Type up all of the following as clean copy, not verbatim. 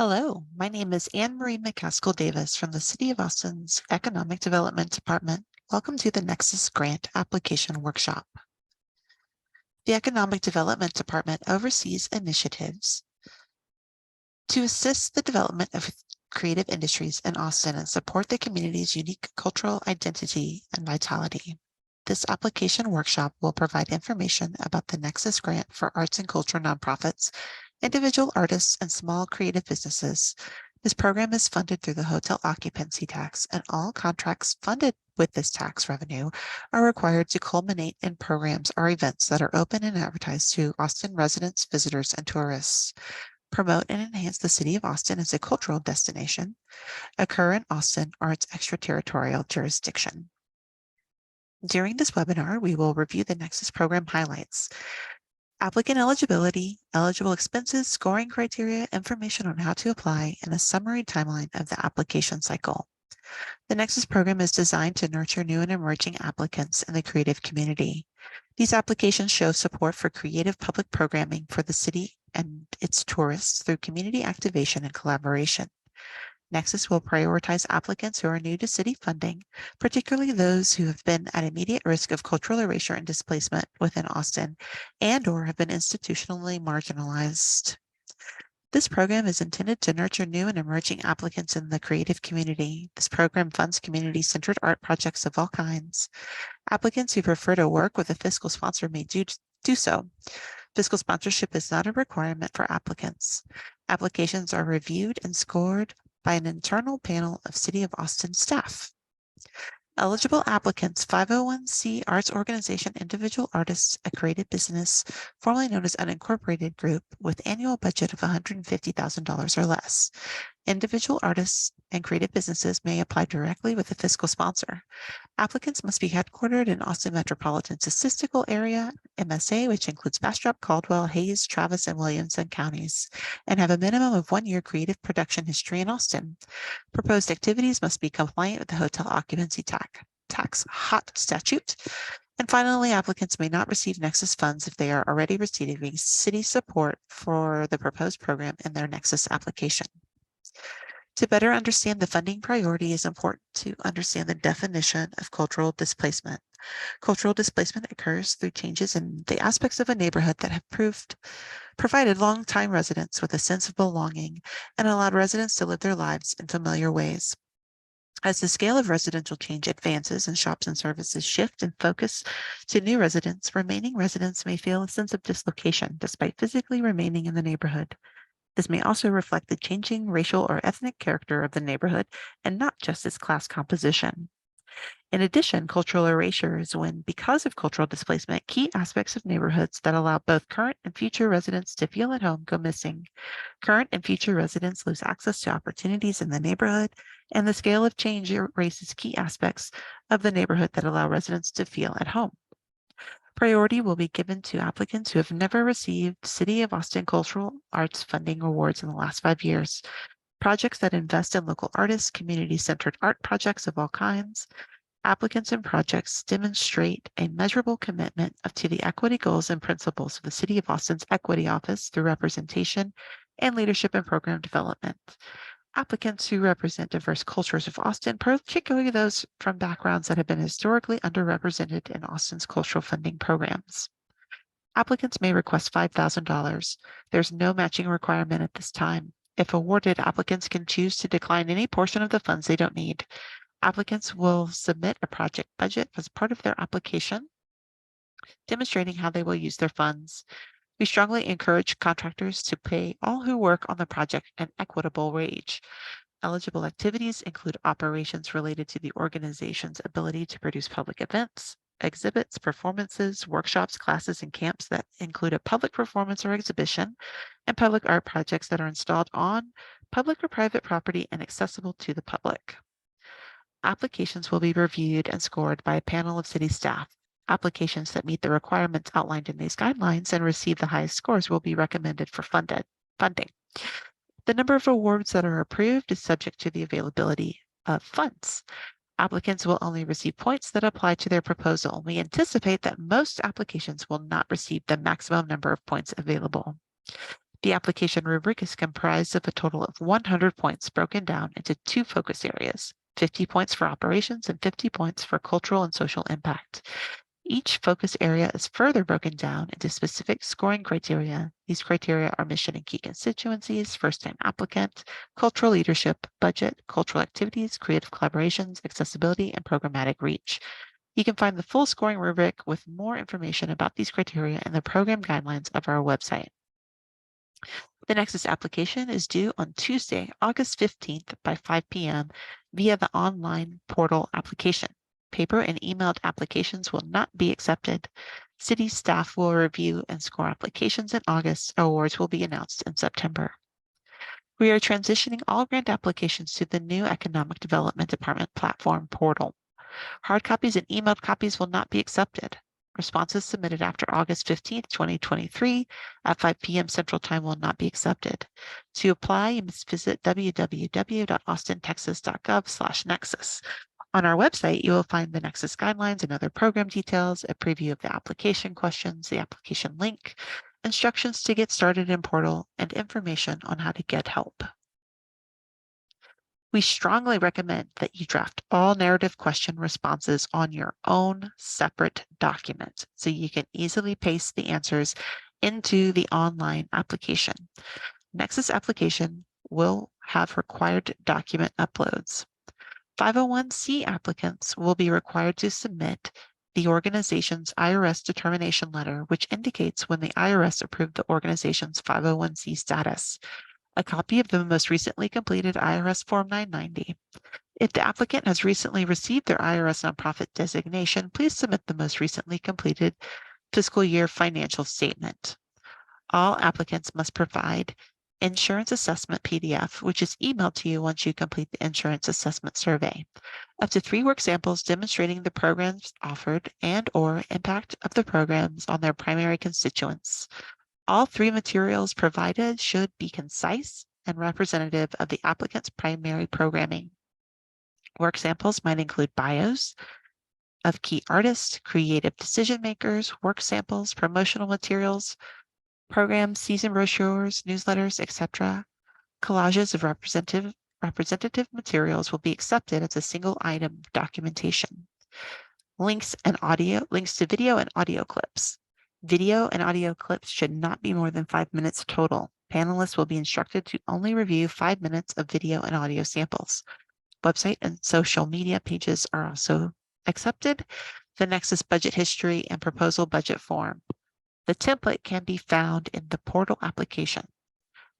Hello, my name is Anne Marie McCaskill Davis from the City of Austin's Economic Development Department. Welcome to the Nexus Grant Application Workshop. The Economic Development Department oversees initiatives to assist the development of creative industries in Austin and support the community's unique cultural identity and vitality. This application workshop will provide information about the Nexus Grant for arts and culture nonprofits, individual artists, and small creative businesses. This program is funded through the hotel occupancy tax, and all contracts funded with this tax revenue are required to culminate in programs or events that are open and advertised to Austin residents, visitors, and tourists, promote and enhance the City of Austin as a cultural destination, occur in Austin or its extraterritorial jurisdiction. During this webinar, we will review the Nexus program highlights, applicant eligibility, eligible expenses, scoring criteria, information on how to apply, and a summary timeline of the application cycle. The Nexus program is designed to nurture new and emerging applicants in the creative community. These applications show support for creative public programming for the city and its tourists through community activation and collaboration. Nexus will prioritize applicants who are new to city funding, particularly those who have been at immediate risk of cultural erasure and displacement within Austin and/or have been institutionally marginalized. This program is intended to nurture new and emerging applicants in the creative community. This program funds community-centered art projects of all kinds. Applicants who prefer to work with a fiscal sponsor may do so. Fiscal sponsorship is not a requirement for applicants. Applications are reviewed and scored by an internal panel of City of Austin staff. Eligible applicants, 501c arts organization, individual artists, a creative business, formerly known as unincorporated group, with annual budget of $150,000 or less. Individual artists and creative businesses may apply directly with a fiscal sponsor. Applicants must be headquartered in Austin Metropolitan Statistical Area, MSA, which includes Bastrop, Caldwell, Hayes, Travis, and Williamson counties, and have a minimum of 1 year creative production history in Austin. Proposed activities must be compliant with the hotel occupancy tax hot statute. And finally, applicants may not receive Nexus funds if they are already receiving city support for the proposed program in their Nexus application. To better understand the funding priority, it is important to understand the definition of cultural displacement. Cultural displacement occurs through changes in the aspects of a neighborhood that have provided long-time residents with a sense of belonging and allowed residents to live their lives in familiar ways. As the scale of residential change advances and shops and services shift and focus to new residents, remaining residents may feel a sense of dislocation despite physically remaining in the neighborhood. This may also reflect the changing racial or ethnic character of the neighborhood and not just its class composition. In addition, cultural erasure is when, because of cultural displacement, key aspects of neighborhoods that allow both current and future residents to feel at home go missing. Current and future residents lose access to opportunities in the neighborhood, and the scale of change erases key aspects of the neighborhood that allow residents to feel at home. Priority will be given to applicants who have never received City of Austin Cultural Arts Funding Awards in the last 5 years, projects that invest in local artists, community-centered art projects of all kinds. Applicants and projects demonstrate a measurable commitment to the equity goals and principles of the City of Austin's Equity Office through representation and leadership and program development. Applicants who represent diverse cultures of Austin, particularly those from backgrounds that have been historically underrepresented in Austin's cultural funding programs. Applicants may request $5,000. There's no matching requirement at this time. If awarded, applicants can choose to decline any portion of the funds they don't need. Applicants will submit a project budget as part of their application, demonstrating how they will use their funds. We strongly encourage contractors to pay all who work on the project an equitable wage. Eligible activities include operations related to the organization's ability to produce public events, exhibits, performances, workshops, classes, and camps that include a public performance or exhibition, and public art projects that are installed on public or private property and accessible to the public. Applications will be reviewed and scored by a panel of city staff. Applications that meet the requirements outlined in these guidelines and receive the highest scores will be recommended for funding. The number of awards that are approved is subject to the availability of funds. Applicants will only receive points that apply to their proposal. We anticipate that most applications will not receive the maximum number of points available. The application rubric is comprised of a total of 100 points broken down into 2 focus areas, 50 points for operations and 50 points for cultural and social impact. Each focus area is further broken down into specific scoring criteria. These criteria are mission and key constituencies, first-time applicant, cultural leadership, budget, cultural activities, creative collaborations, accessibility, and programmatic reach. You can find the full scoring rubric with more information about these criteria in the program guidelines of our website. The Nexus application is due on Tuesday, August 15th by 5 p.m. via the online portal application. Paper and emailed applications will not be accepted. City staff will review and score applications in August. Awards will be announced in September. We are transitioning all grant applications to the new Economic Development Department platform portal. Hard copies and emailed copies will not be accepted. Responses submitted after August 15th, 2023 at 5 p.m. Central Time will not be accepted. To apply, you must visit www.austintexas.gov/nexus. On our website, you will find the Nexus guidelines and other program details, a preview of the application questions, the application link, instructions to get started in portal, and information on how to get help. We strongly recommend that you draft all narrative question responses on your own separate document so you can easily paste the answers into the online application. Nexus application will have required document uploads. 501c applicants will be required to submit the organization's IRS determination letter, which indicates when the IRS approved the organization's 501c status. A copy of the most recently completed IRS Form 990. If the applicant has recently received their IRS nonprofit designation, please submit the most recently completed fiscal year financial statement. All applicants must provide Insurance Assessment PDF, which is emailed to you once you complete the Insurance Assessment Survey. Up to 3 work samples demonstrating the programs offered and/or impact of the programs on their primary constituents. All 3 materials provided should be concise and representative of the applicant's primary programming. Work samples might include bios of key artists, creative decision makers, work samples, promotional materials, programs, season brochures, newsletters, etc. Collages of representative materials will be accepted as a single item documentation. Links to video and audio clips. Video and audio clips should not be more than 5 minutes total. Panelists will be instructed to only review 5 minutes of video and audio samples. Website and social media pages are also accepted. The Nexus budget history and proposal budget form. The template can be found in the portal application.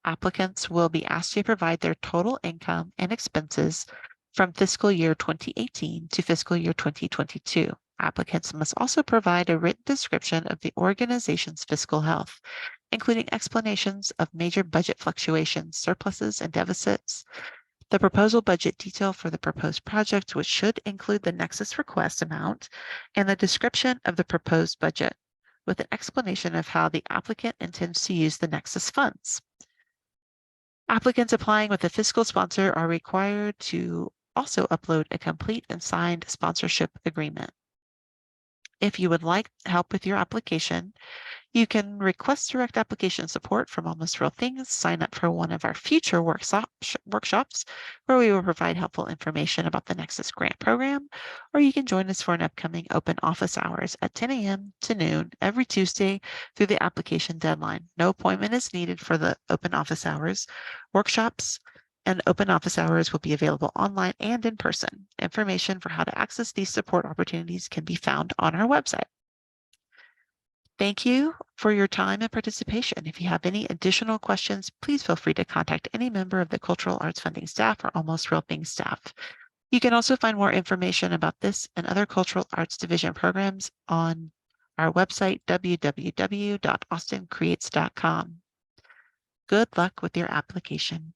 Applicants will be asked to provide their total income and expenses from fiscal year 2018 to fiscal year 2022. Applicants must also provide a written description of the organization's fiscal health, including explanations of major budget fluctuations, surpluses, and deficits, the proposal budget detail for the proposed project, which should include the Nexus request amount, and the description of the proposed budget, with an explanation of how the applicant intends to use the Nexus funds. Applicants applying with a fiscal sponsor are required to also upload a complete and signed sponsorship agreement. If you would like help with your application, you can request direct application support from Almost Real Things, sign up for one of our future workshops where we will provide helpful information about the Nexus Grant program, or you can join us for an upcoming open office hours at 10 a.m. to noon every Tuesday through the application deadline. No appointment is needed for the open office hours. Workshops and open office hours will be available online and in person. Information for how to access these support opportunities can be found on our website. Thank you for your time and participation. If you have any additional questions, please feel free to contact any member of the Cultural Arts Funding staff or Almost Real Things staff. You can also find more information about this and other Cultural Arts Division programs on our website, www.austincreates.com. Good luck with your application.